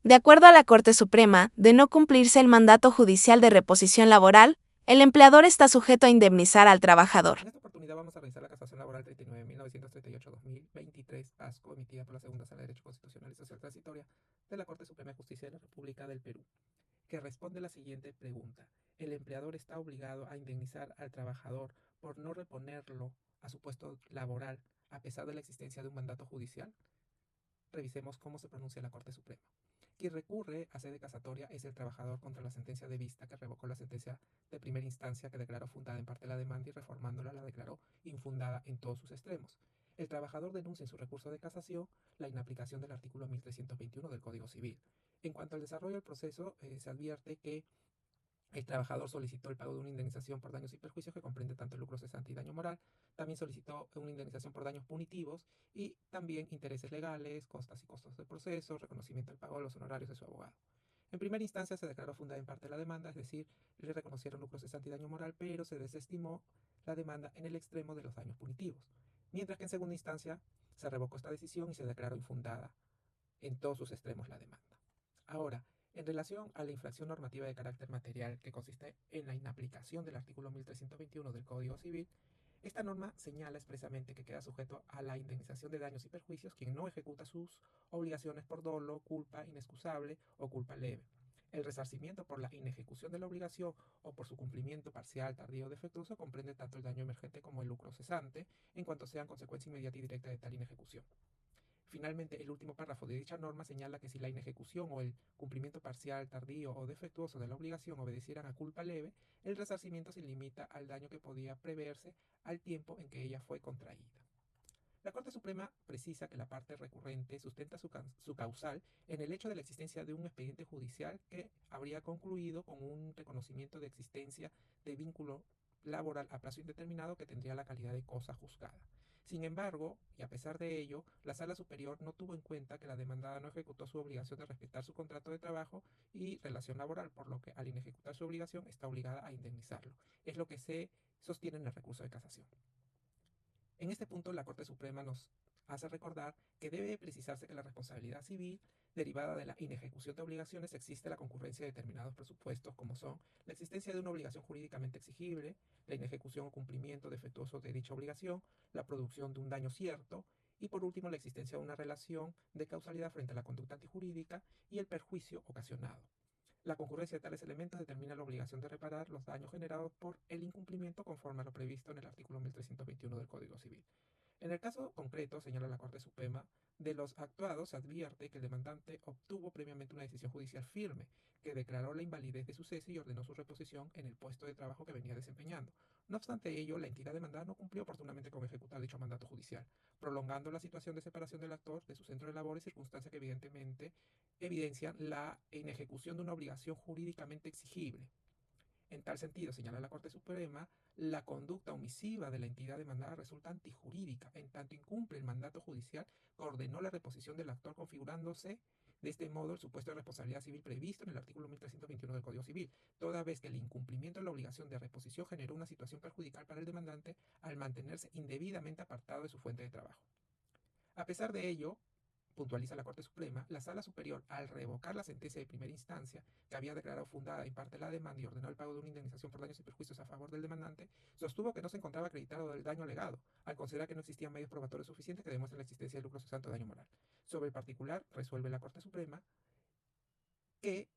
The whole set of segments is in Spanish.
De acuerdo a la Corte Suprema, de no cumplirse el mandato judicial de reposición laboral, el empleador está sujeto a indemnizar al trabajador. En esta oportunidad vamos a revisar la casación laboral 39.938-2023, ASCO, emitida por la Segunda Sala de Derecho Constitucional y Social Transitoria de la Corte Suprema de Justicia de la República del Perú, que responde a la siguiente pregunta. ¿El empleador está obligado a indemnizar al trabajador por no reponerlo a su puesto laboral a pesar de la existencia de un mandato judicial? Revisemos cómo se pronuncia la Corte Suprema. Quien recurre a sede casatoria es el trabajador contra la sentencia de vista que revocó la sentencia de primera instancia que declaró fundada en parte la demanda y reformándola la declaró infundada en todos sus extremos. El trabajador denuncia en su recurso de casación la inaplicación del artículo 1321 del Código Civil. En cuanto al desarrollo del proceso, se advierte que el trabajador solicitó el pago de una indemnización por daños y perjuicios que comprende tanto el lucro cesante y daño moral. También solicitó una indemnización por daños punitivos y también intereses legales, costas y costos del proceso, reconocimiento del pago de los honorarios de su abogado. En primera instancia se declaró fundada en parte la demanda, es decir, le reconocieron lucro cesante y daño moral, pero se desestimó la demanda en el extremo de los daños punitivos. Mientras que en segunda instancia se revocó esta decisión y se declaró infundada en todos sus extremos la demanda. Ahora, en relación a la infracción normativa de carácter material que consiste en la inaplicación del artículo 1321 del Código Civil, esta norma señala expresamente que queda sujeto a la indemnización de daños y perjuicios quien no ejecuta sus obligaciones por dolo, culpa inexcusable o culpa leve. El resarcimiento por la inejecución de la obligación o por su cumplimiento parcial, tardío o defectuoso comprende tanto el daño emergente como el lucro cesante, en cuanto sean consecuencia inmediata y directa de tal inejecución. Finalmente, el último párrafo de dicha norma señala que si la inejecución o el cumplimiento parcial, tardío o defectuoso de la obligación obedecieran a culpa leve, el resarcimiento se limita al daño que podía preverse al tiempo en que ella fue contraída. La Corte Suprema precisa que la parte recurrente sustenta su causal en el hecho de la existencia de un expediente judicial que habría concluido con un reconocimiento de existencia de vínculo laboral a plazo indeterminado que tendría la calidad de cosa juzgada. Sin embargo, y a pesar de ello, la Sala Superior no tuvo en cuenta que la demandada no ejecutó su obligación de respetar su contrato de trabajo y relación laboral, por lo que al inejecutar su obligación está obligada a indemnizarlo. Es lo que se sostiene en el recurso de casación. En este punto, la Corte Suprema nos hace recordar que debe precisarse que la responsabilidad civil derivada de la inejecución de obligaciones existe la concurrencia de determinados presupuestos como son la existencia de una obligación jurídicamente exigible, la inejecución o cumplimiento defectuoso de dicha obligación, la producción de un daño cierto y por último la existencia de una relación de causalidad frente a la conducta antijurídica y el perjuicio ocasionado. La concurrencia de tales elementos determina la obligación de reparar los daños generados por el incumplimiento conforme a lo previsto en el artículo 1321 del Código Civil. En el caso concreto, señala la Corte Suprema, de los actuados se advierte que el demandante obtuvo previamente una decisión judicial firme que declaró la invalidez de su cese y ordenó su reposición en el puesto de trabajo que venía desempeñando. No obstante ello, la entidad demandada no cumplió oportunamente con ejecutar dicho mandato judicial, prolongando la situación de separación del actor de su centro de labores, circunstancia que evidentemente evidencian la inejecución de una obligación jurídicamente exigible. En tal sentido, señala la Corte Suprema, la conducta omisiva de la entidad demandada resulta antijurídica, en tanto incumple el mandato judicial que ordenó la reposición del actor configurándose de este modo el supuesto de responsabilidad civil previsto en el artículo 1321 del Código Civil, toda vez que el incumplimiento de la obligación de reposición generó una situación perjudicial para el demandante al mantenerse indebidamente apartado de su fuente de trabajo. A pesar de ello, puntualiza la Corte Suprema, la Sala Superior, al revocar la sentencia de primera instancia, que había declarado fundada en parte la demanda y ordenó el pago de una indemnización por daños y perjuicios a favor del demandante, sostuvo que no se encontraba acreditado el daño alegado, al considerar que no existían medios probatorios suficientes que demuestren la existencia de lucro cesante o daño moral. Sobre el particular, resuelve la Corte Suprema que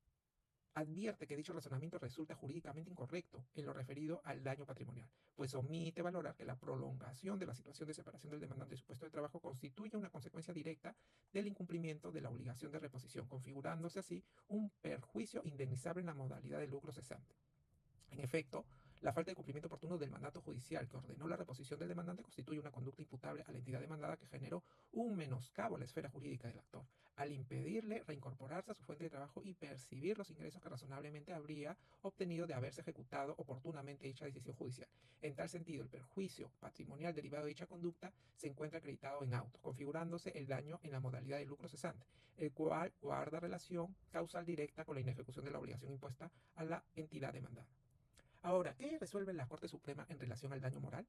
advierte que dicho razonamiento resulta jurídicamente incorrecto en lo referido al daño patrimonial, pues omite valorar que la prolongación de la situación de separación del demandante de su puesto de trabajo constituye una consecuencia directa del incumplimiento de la obligación de reposición, configurándose así un perjuicio indemnizable en la modalidad de lucro cesante. En efecto, la falta de cumplimiento oportuno del mandato judicial que ordenó la reposición del demandante constituye una conducta imputable a la entidad demandada que generó un menoscabo a la esfera jurídica del actor, al impedirle reincorporarse a su fuente de trabajo y percibir los ingresos que razonablemente habría obtenido de haberse ejecutado oportunamente dicha decisión judicial. En tal sentido, el perjuicio patrimonial derivado de dicha conducta se encuentra acreditado en auto, configurándose el daño en la modalidad de lucro cesante, el cual guarda relación causal directa con la inejecución de la obligación impuesta a la entidad demandada. Ahora, ¿qué resuelve la Corte Suprema en relación al daño moral?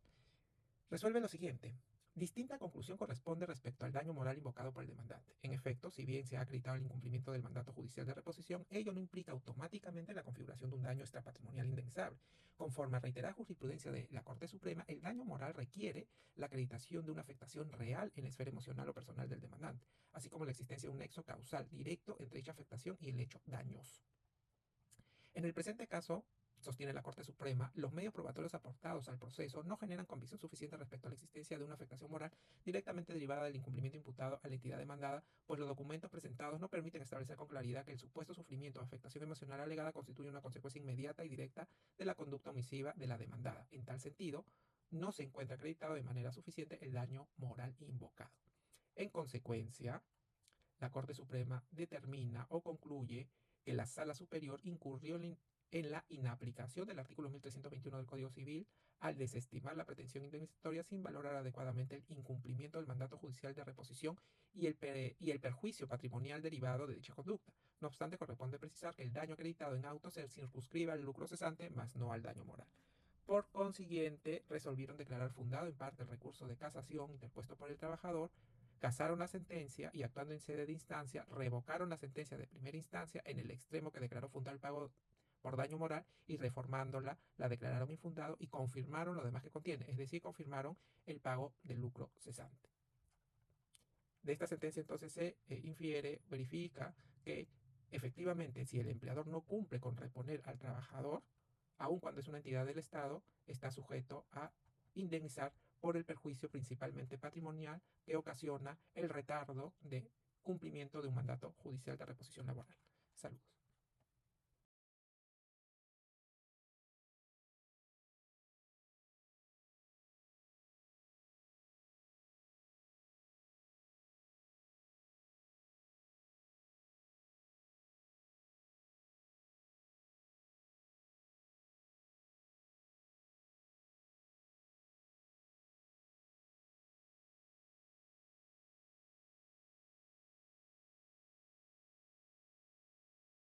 Resuelve lo siguiente. Distinta conclusión corresponde respecto al daño moral invocado por el demandante. En efecto, si bien se ha acreditado el incumplimiento del mandato judicial de reposición, ello no implica automáticamente la configuración de un daño extrapatrimonial indemnizable. Conforme a reiterada jurisprudencia de la Corte Suprema, el daño moral requiere la acreditación de una afectación real en la esfera emocional o personal del demandante, así como la existencia de un nexo causal directo entre dicha afectación y el hecho dañoso. En el presente caso, sostiene la Corte Suprema, los medios probatorios aportados al proceso no generan convicción suficiente respecto a la existencia de una afectación moral directamente derivada del incumplimiento imputado a la entidad demandada, pues los documentos presentados no permiten establecer con claridad que el supuesto sufrimiento o afectación emocional alegada constituye una consecuencia inmediata y directa de la conducta omisiva de la demandada. En tal sentido, no se encuentra acreditado de manera suficiente el daño moral invocado. En consecuencia, la Corte Suprema determina o concluye que la Sala Superior incurrió en la inaplicación del artículo 1321 del Código Civil al desestimar la pretensión indemnizatoria sin valorar adecuadamente el incumplimiento del mandato judicial de reposición y el perjuicio patrimonial derivado de dicha conducta. No obstante, corresponde precisar que el daño acreditado en auto se circunscribe al lucro cesante, más no al daño moral. Por consiguiente, resolvieron declarar fundado en parte el recurso de casación interpuesto por el trabajador, casaron la sentencia y, actuando en sede de instancia, revocaron la sentencia de primera instancia en el extremo que declaró fundado el pago por daño moral y, reformándola, la declararon infundado y confirmaron lo demás que contiene, es decir, confirmaron el pago del lucro cesante. De esta sentencia entonces se verifica que efectivamente si el empleador no cumple con reponer al trabajador, aun cuando es una entidad del Estado, está sujeto a indemnizar por el perjuicio principalmente patrimonial que ocasiona el retardo de cumplimiento de un mandato judicial de reposición laboral. Saludos.